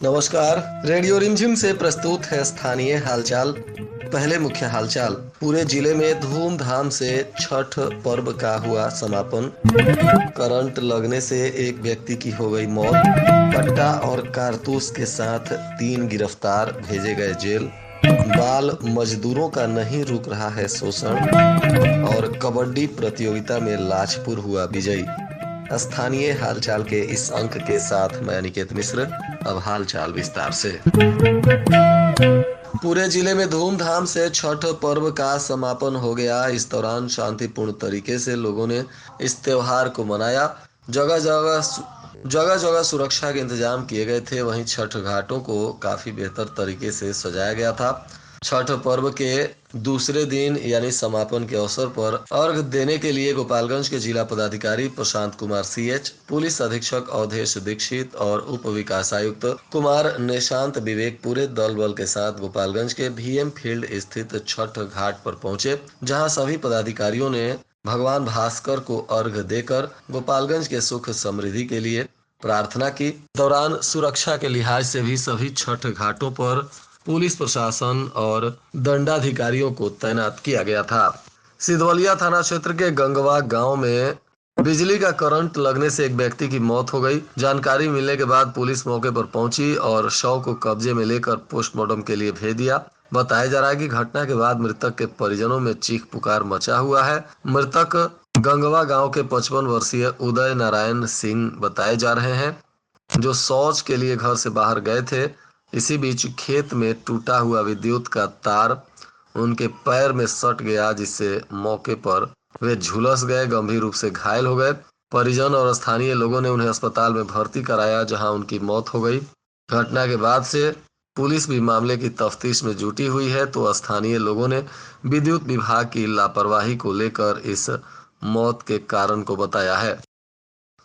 नमस्कार। रेडियो रिमझिम से प्रस्तुत है स्थानीय हालचाल। पहले मुख्य हालचाल। पूरे जिले में धूमधाम से छठ पर्व का हुआ समापन। करंट लगने से एक व्यक्ति की हो गई मौत। पट्टा और कारतूस के साथ 3 गिरफ्तार, भेजे गए जेल। बाल मजदूरों का नहीं रुक रहा है शोषण। और कबड्डी प्रतियोगिता में लाजपुर हुआ विजयी। स्थानीय हालचाल के इस अंक के साथ मैं अनिकेत मिश्र। अब हालचाल विस्तार से। पूरे जिले में धूमधाम से छठ पर्व का समापन हो गया। इस दौरान शांतिपूर्ण तरीके से लोगों ने इस त्योहार को मनाया। जगह जगह सुरक्षा के इंतजाम किए गए थे। वहीं छठ घाटों को काफी बेहतर तरीके से सजाया गया था। छठ पर्व के दूसरे दिन यानी समापन के अवसर पर अर्घ देने के लिए गोपालगंज के जिला पदाधिकारी प्रशांत कुमार CH, पुलिस अधीक्षक अवधेश दीक्षित और उप विकास आयुक्त कुमार निशांत विवेक पूरे दल बल के साथ गोपालगंज के VM फील्ड स्थित छठ घाट पर पहुंचे, जहां सभी पदाधिकारियों ने भगवान भास्कर को अर्घ देकर गोपालगंज के सुख समृद्धि के लिए प्रार्थना की। दौरान सुरक्षा के लिहाज से भी सभी छठ घाटों पर पुलिस प्रशासन और दंडाधिकारियों को तैनात किया गया था। सिधवलिया थाना क्षेत्र के गंगवा गांव में बिजली का करंट लगने से एक व्यक्ति की मौत हो गई। जानकारी मिलने के बाद पुलिस मौके पर पहुंची और शव को कब्जे में लेकर पोस्टमार्टम के लिए भेज दिया। बताया जा रहा है कि घटना के बाद मृतक के परिजनों में चीख पुकार मचा हुआ है। मृतक गंगवा गांव के 55 वर्षीय उदय नारायण सिंह बताए जा रहे हैं, जो शौच के लिए घर से बाहर गए थे। इसी बीच खेत में टूटा हुआ विद्युत का तार उनके पैर में सट गया, जिससे मौके पर वे झुलस गए, गंभीर रूप से घायल हो गए। परिजन और स्थानीय लोगों ने उन्हें अस्पताल में भर्ती कराया, जहां उनकी मौत हो गई। घटना के बाद से पुलिस भी मामले की तफ्तीश में जुटी हुई है, तो स्थानीय लोगों ने विद्युत विभाग की लापरवाही को लेकर इस मौत के कारण को बताया है।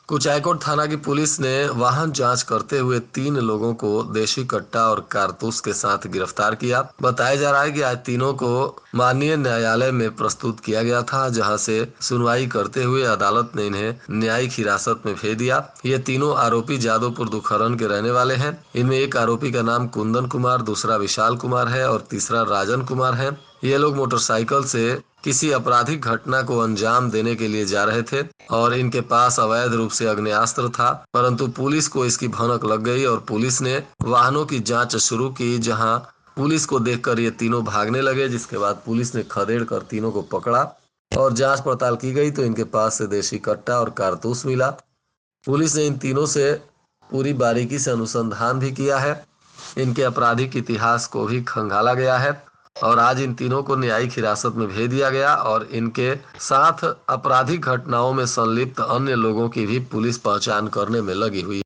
कुचायकोट थाना की पुलिस ने वाहन जांच करते हुए 3 लोगों को देशी कट्टा और कारतूस के साथ गिरफ्तार किया। बताया जा रहा है कि आज तीनों को माननीय न्यायालय में प्रस्तुत किया गया था, जहां से सुनवाई करते हुए अदालत ने इन्हें न्यायिक हिरासत में भेज दिया। ये तीनों आरोपी जादवपुर दुखहरन के रहने वाले हैं। इनमें एक आरोपी का नाम कुंदन कुमार, दूसरा विशाल कुमार है और तीसरा राजन कुमार है। ये लोग मोटरसाइकिल से किसी आपराधिक घटना को अंजाम देने के लिए जा रहे थे और इनके पास अवैध रूप से आग्नेयास्त्र था, परंतु पुलिस को इसकी भनक लग गई और पुलिस ने वाहनों की जांच शुरू की, जहां पुलिस को देखकर ये तीनों भागने लगे। जिसके बाद पुलिस ने खदेड़ कर तीनों को पकड़ा और जांच पड़ताल की गई तो इनके पास से देशी कट्टा और कारतूस मिला। पुलिस ने इन तीनों से पूरी बारीकी से अनुसंधान भी किया है। इनके आपराधिक इतिहास को भी खंगाला गया है और आज इन तीनों को न्यायिक हिरासत में भेज दिया गया और इनके साथ आपराधिक घटनाओं में संलिप्त अन्य लोगों की भी पुलिस पहचान करने में लगी हुई है।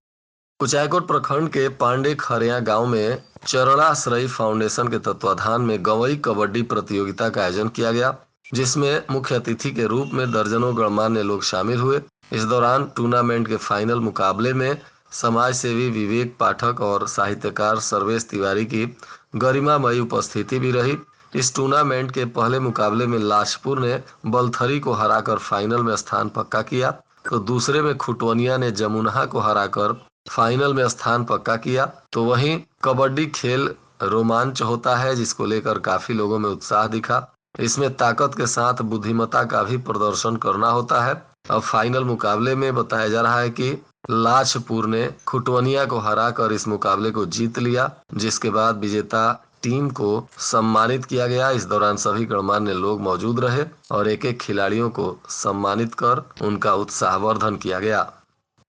कुचायकोट प्रखंड के पांडे खरिया गांव में चरणाश्रयी फाउंडेशन के तत्वाधान में गवई कबड्डी प्रतियोगिता का आयोजन किया गया, जिसमें मुख्य अतिथि के रूप में दर्जनों गणमान्य लोग शामिल हुए। इस दौरान टूर्नामेंट के फाइनल मुकाबले में समाज सेवी विवेक पाठक और साहित्यकार सर्वेश तिवारी की गरिमामयी उपस्थिति भी रही। इस टूर्नामेंट के पहले मुकाबले में लाजपुर ने बलथरी को हराकर फाइनल में स्थान पक्का किया, तो दूसरे में खुटवनिया ने जमुना को हराकर फाइनल में स्थान पक्का किया। तो वहीं कबड्डी खेल रोमांच होता है, जिसको लेकर काफी लोगों में उत्साह दिखा। इसमें ताकत के साथ बुद्धिमत्ता का भी प्रदर्शन करना होता है। अब फाइनल मुकाबले में बताया जा रहा है कि लाजपुर ने खुटवनिया को हराकर इस मुकाबले को जीत लिया, जिसके बाद विजेता टीम को सम्मानित किया गया। इस दौरान सभी गणमान्य लोग मौजूद रहे और एक एक खिलाड़ियों को सम्मानित कर उनका उत्साहवर्धन किया गया।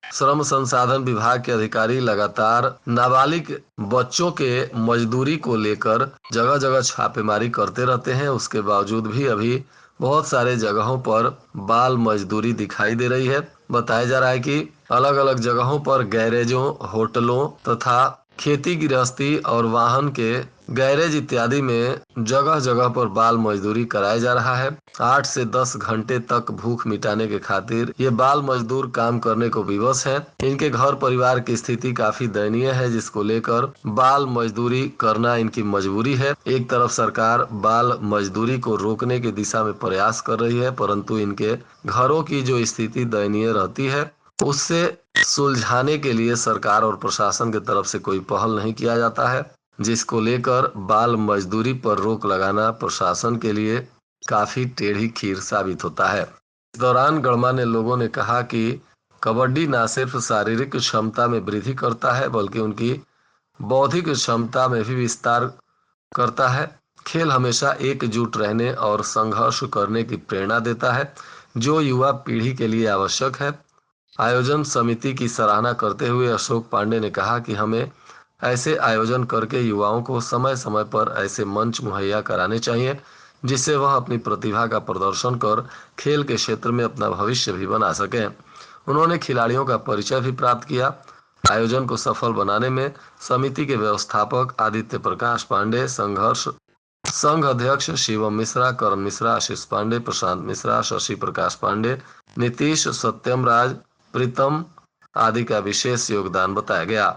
श्रम संसाधन विभाग के अधिकारी लगातार नाबालिग बच्चों के मजदूरी को लेकर जगह जगह छापेमारी करते रहते हैं। उसके बावजूद भी अभी बहुत सारे जगहों पर बाल मजदूरी दिखाई दे रही है। बताया जा रहा है कि अलग अलग जगहों पर गैरेजों, होटलों तथा खेती गृहस्थी और वाहन के गैरेज इत्यादि में जगह जगह पर बाल मजदूरी कराया जा रहा है। 8 से 10 घंटे तक भूख मिटाने के खातिर ये बाल मजदूर काम करने को विवश हैं। इनके घर परिवार की स्थिति काफी दयनीय है, जिसको लेकर बाल मजदूरी करना इनकी मजबूरी है। एक तरफ सरकार बाल मजदूरी को रोकने की दिशा में प्रयास कर रही है, परंतु इनके घरों की जो स्थिति दयनीय रहती है उससे सुलझाने के लिए सरकार और प्रशासन की तरफ से कोई पहल नहीं किया जाता है, जिसको लेकर बाल मजदूरी पर रोक लगाना प्रशासन के लिए काफी टेढ़ी खीर साबित होता है। इस दौरान गणमान्य लोगों ने कहा कि कबड्डी न सिर्फ शारीरिक क्षमता में वृद्धि करता है बल्कि उनकी बौद्धिक क्षमता में भी विस्तार करता है। खेल हमेशा एकजुट रहने और संघर्ष करने की प्रेरणा देता है, जो युवा पीढ़ी के लिए आवश्यक है। आयोजन समिति की सराहना करते हुए अशोक पांडे ने कहा कि हमें ऐसे आयोजन करके युवाओं को समय समय पर ऐसे मंच मुहैया कराने चाहिए जिससे वह अपनी प्रतिभा का प्रदर्शन कर खेल के क्षेत्र में अपना भविष्य भी बना सकें। उन्होंने खिलाड़ियों का परिचय भी प्राप्त किया। आयोजन को सफल बनाने में समिति के व्यवस्थापक आदित्य प्रकाश पांडे, संघ अध्यक्ष शिवम मिश्रा, करण मिश्रा, आशीष पांडे, प्रशांत मिश्रा, शशि प्रकाश पांडे, नीतीश, सत्यम राज, प्रीतम आदि का विशेष योगदान बताया गया।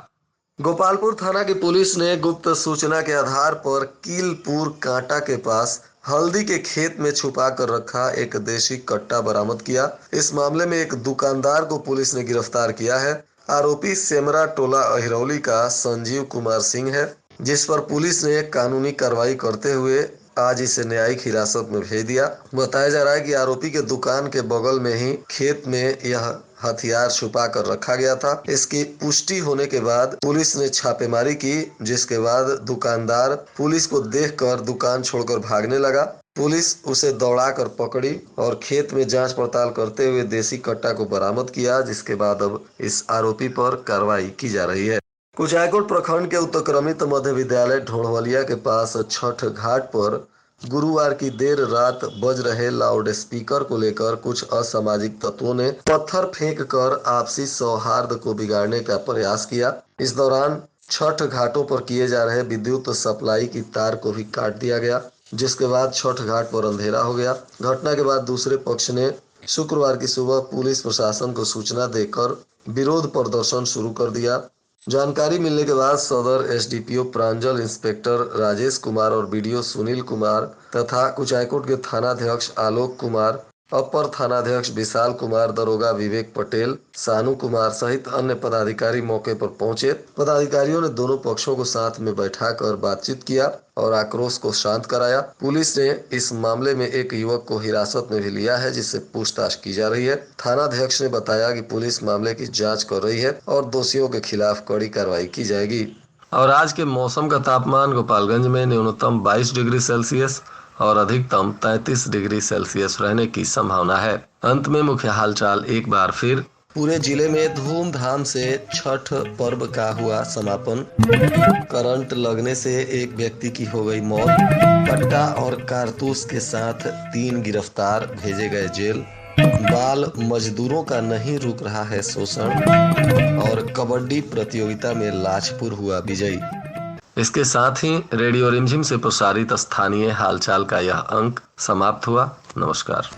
गोपालपुर थाना की पुलिस ने गुप्त सूचना के आधार पर कीलपुर कांटा के पास हल्दी के खेत में छुपा कर रखा एक देशी कट्टा बरामद किया। इस मामले में एक दुकानदार को पुलिस ने गिरफ्तार किया है। आरोपी सेमरा टोला अहिरौली का संजीव कुमार सिंह है, जिस पर पुलिस ने कानूनी कार्रवाई करते हुए आज इसे न्यायिक हिरासत में भेज दिया। बताया जा रहा है कि आरोपी के दुकान के बगल में ही खेत में यह हथियार छुपा कर रखा गया था। इसकी पुष्टि होने के बाद पुलिस ने छापेमारी की, जिसके बाद दुकानदार पुलिस को देखकर दुकान छोड़कर भागने लगा। पुलिस उसे दौड़ाकर पकड़ी और खेत में जांच पड़ताल करते हुए देसी कट्टा को बरामद किया, जिसके बाद अब इस आरोपी पर कार्रवाई की जा रही है। कुचायकोट प्रखंड के उत्क्रमित मध्य विद्यालय ढोणवलिया के पास छठ घाट पर गुरुवार की देर रात बज रहे लाउड स्पीकर को लेकर कुछ असामाजिक तत्वों ने पत्थर फेंक कर आपसी सौहार्द को बिगाड़ने का प्रयास किया। इस दौरान छठ घाटों पर किए जा रहे विद्युत सप्लाई की तार को भी काट दिया गया, जिसके बाद छठ घाट पर अंधेरा हो गया। घटना के बाद दूसरे पक्ष ने शुक्रवार की सुबह पुलिस प्रशासन को सूचना देकर विरोध प्रदर्शन शुरू कर दिया। जानकारी मिलने के बाद सदर एसडीपीओ प्रांजल, इंस्पेक्टर राजेश कुमार और बीडीओ सुनील कुमार तथा कुचायकोट के थानाध्यक्ष आलोक कुमार, अपर थानाध्यक्ष विशाल कुमार, दरोगा विवेक पटेल, सानू कुमार सहित अन्य पदाधिकारी मौके पर पहुंचे। पदाधिकारियों ने दोनों पक्षों को साथ में बैठाकर बातचीत किया और आक्रोश को शांत कराया। पुलिस ने इस मामले में एक युवक को हिरासत में भी लिया है, जिससे पूछताछ की जा रही है। थानाध्यक्ष ने बताया कि पुलिस मामले की जाँच कर रही है और दोषियों के खिलाफ कड़ी कार्रवाई की जाएगी। और आज के मौसम का तापमान गोपालगंज में न्यूनतम 22 डिग्री सेल्सियस और अधिकतम 33 डिग्री सेल्सियस रहने की संभावना है। अंत में मुख्य हालचाल एक बार फिर। पूरे जिले में धूमधाम से छठ पर्व का हुआ समापन। करंट लगने से एक व्यक्ति की हो गई मौत। कट्टा और कारतूस के साथ 3 गिरफ्तार, भेजे गए जेल। बाल मजदूरों का नहीं रुक रहा है शोषण। और कबड्डी प्रतियोगिता में लाजपुर हुआ विजयी। इसके साथ ही रेडियो रिमझिम से प्रसारित स्थानीय हालचाल का यह अंक समाप्त हुआ। नमस्कार।